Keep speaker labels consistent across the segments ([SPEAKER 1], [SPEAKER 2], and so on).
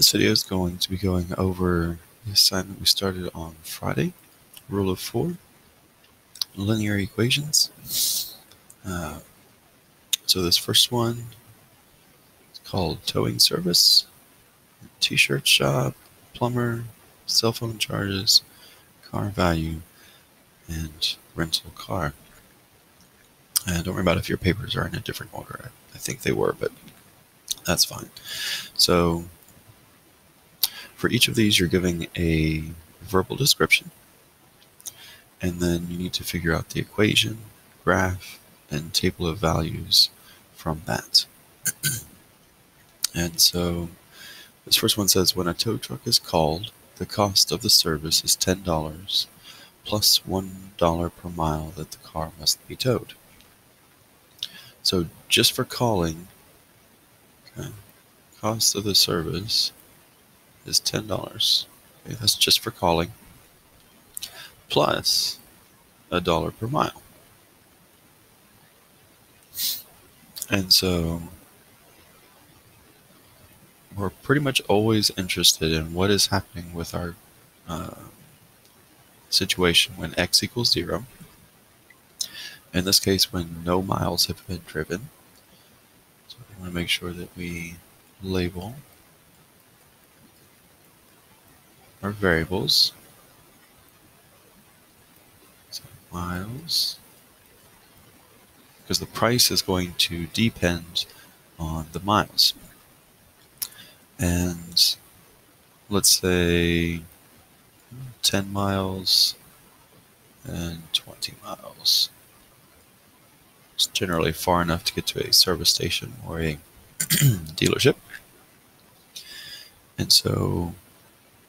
[SPEAKER 1] This video is going to be going over the assignment we started on Friday, Rule of 4, linear equations. So this first one is called towing service, t-shirt shop, plumber, cell phone charges, car value, and rental car. And don't worry about if your papers are in a different order. I think they were, but that's fine. So for each of these, you're giving a verbal description, and then you need to figure out the equation, graph, and table of values from that. And so this first one says, when a tow truck is called, the cost of the service is $10 plus $1 per mile that the car must be towed. So just for calling, okay, cost of the service is $10. Okay, that's just for calling, plus $1 per mile. And so we're pretty much always interested in what is happening with our situation when x equals 0. In this case, when no miles have been driven. So we want to make sure that we label our variables. So miles, because the price is going to depend on the miles. And let's say 10 miles and 20 miles. It's generally far enough to get to a service station or a dealership. And so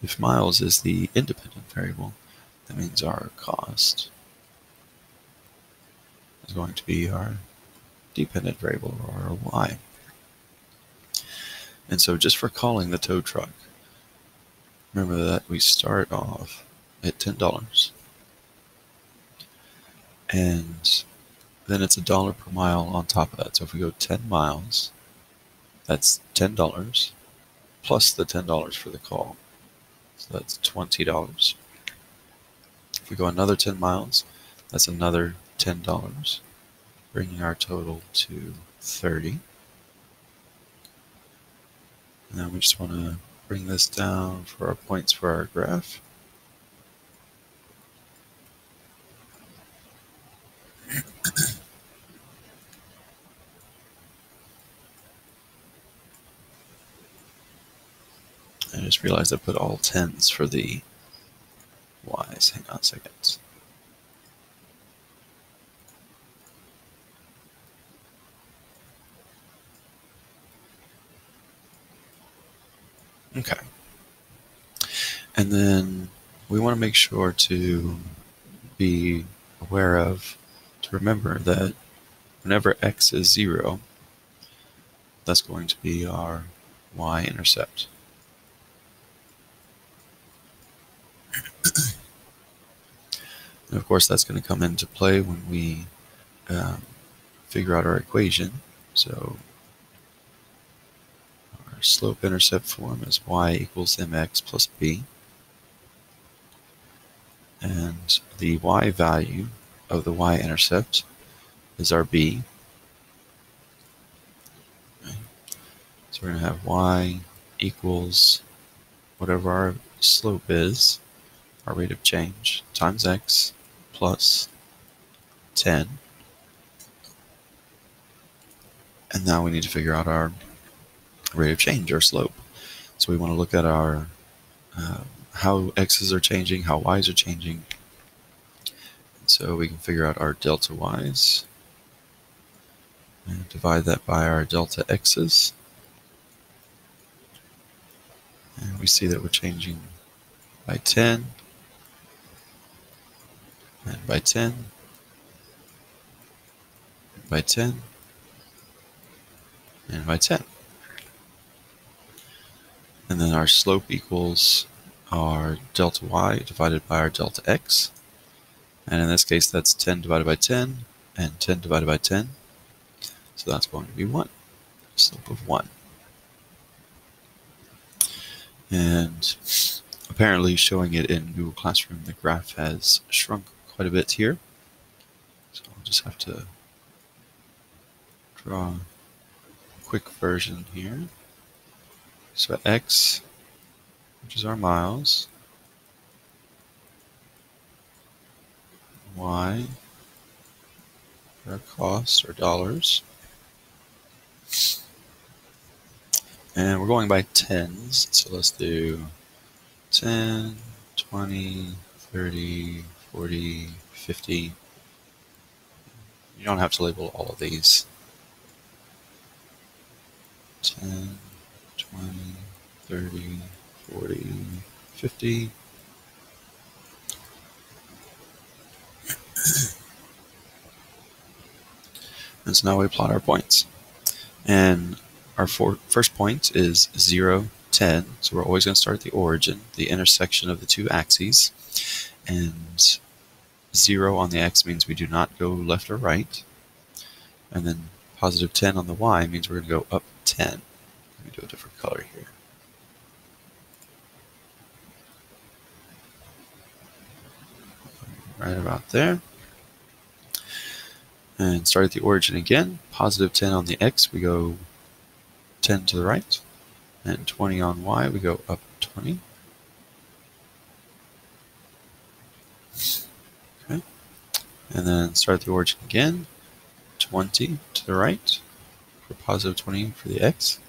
[SPEAKER 1] if miles is the independent variable, that means our cost is going to be our dependent variable, or our y. And so just for calling the tow truck, remember that we start off at $10. And then it's $1 per mile on top of that. So if we go 10 miles, that's $10 plus the $10 for the call. So that's $20. If we go another 10 miles, that's another $10, bringing our total to $30. And then we just want to bring this down for our points for our graph. I just realized I put all 10s for the y's. Hang on a second. Okay. And then we want to make sure to be aware of, to remember that whenever x is 0, that's going to be our y-intercept. And of course, that's going to come into play when we figure out our equation. So our slope-intercept form is y equals mx plus b. And the y value of the y-intercept is our b. Okay. So we're going to have y equals whatever our slope is, our rate of change, times x plus 10. And now we need to figure out our rate of change, our slope. So we want to look at our how x's are changing, how y's are changing. And so we can figure out our delta y's and divide that by our delta x's. And we see that we're changing by 10, and by 10, and by 10, and by 10. And then our slope equals our delta y divided by our delta x. And in this case, that's 10 divided by 10 and 10 divided by 10. So that's going to be 1, slope of 1. And apparently showing it in Google Classroom, the graph has shrunk quite a bit here. So I'll just have to draw a quick version here. So X, which is our miles, Y, our costs, or dollars. And we're going by tens, so let's do 10, 20, 30, 40, 50. You don't have to label all of these. 10, 20, 30, 40, 50. And so now we plot our points. And our first point is 0, 10. So we're always going to start at the origin, the intersection of the two axes. And 0 on the X means we do not go left or right. And then positive 10 on the Y means we're going to go up 10. Let me do a different color here. Right about there. And start at the origin again. Positive 10 on the X, we go 10 to the right. And 20 on Y, we go up 20. Okay. And then start at the origin again. 20 to the right for positive 20 for the X.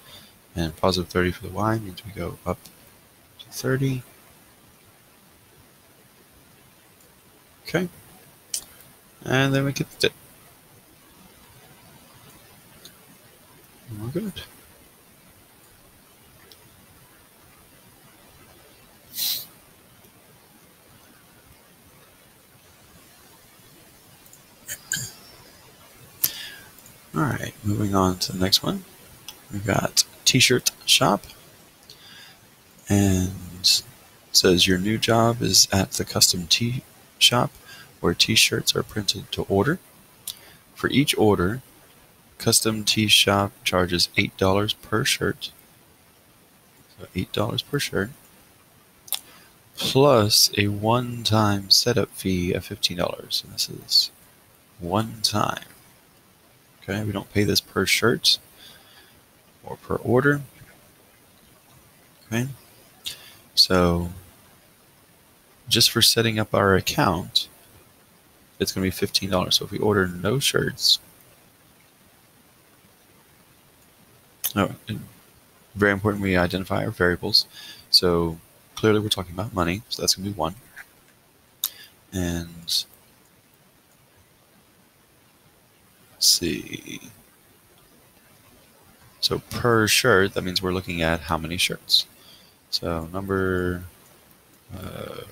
[SPEAKER 1] And positive 30 for the Y means we go up to 30. Okay. And then we get the dip. And we're good. Alright, moving on to the next one. We've got T-shirt shop. And it says your new job is at the custom tee shop where T-shirts are printed to order. For each order, custom tee shop charges $8 per shirt. So $8 per shirt. Plus a one-time setup fee of $15. And this is one time. Okay, we don't pay this per shirt or per order. Okay, so just for setting up our account, it's going to be $15. So if we order no shirts, very important we identify our variables. So clearly we're talking about money, so that's going to be 1. And let's see. So per shirt, that means we're looking at how many shirts. So number of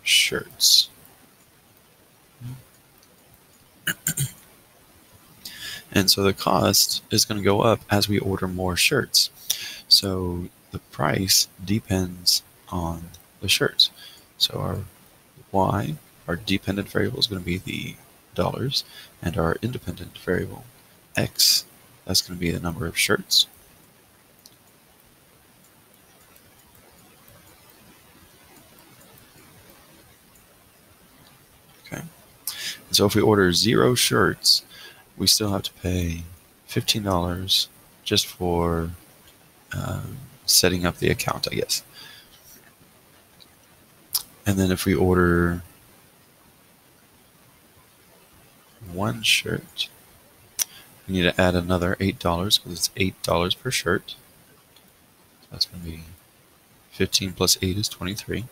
[SPEAKER 1] shirts. And so the cost is going to go up as we order more shirts. So the price depends on the shirts. So our Y, our dependent variable, is going to be the dollars, and our independent variable, X, that's going to be the number of shirts. Okay. And so if we order 0 shirts, we still have to pay $15 just for setting up the account, I guess. And then if we order 1 shirt, we need to add another $8 because it's $8 per shirt. So that's going to be 15 plus 8 is 23.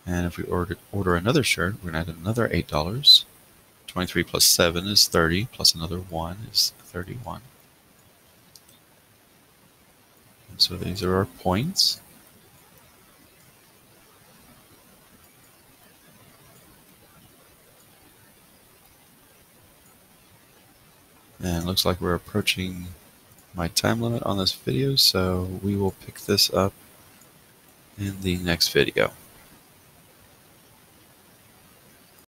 [SPEAKER 1] And if we order another shirt, we're going to add another $8. 23 plus 7 is 30, plus another 1 is 31. And so these are our points. And it looks like we're approaching my time limit on this video, so we will pick this up in the next video.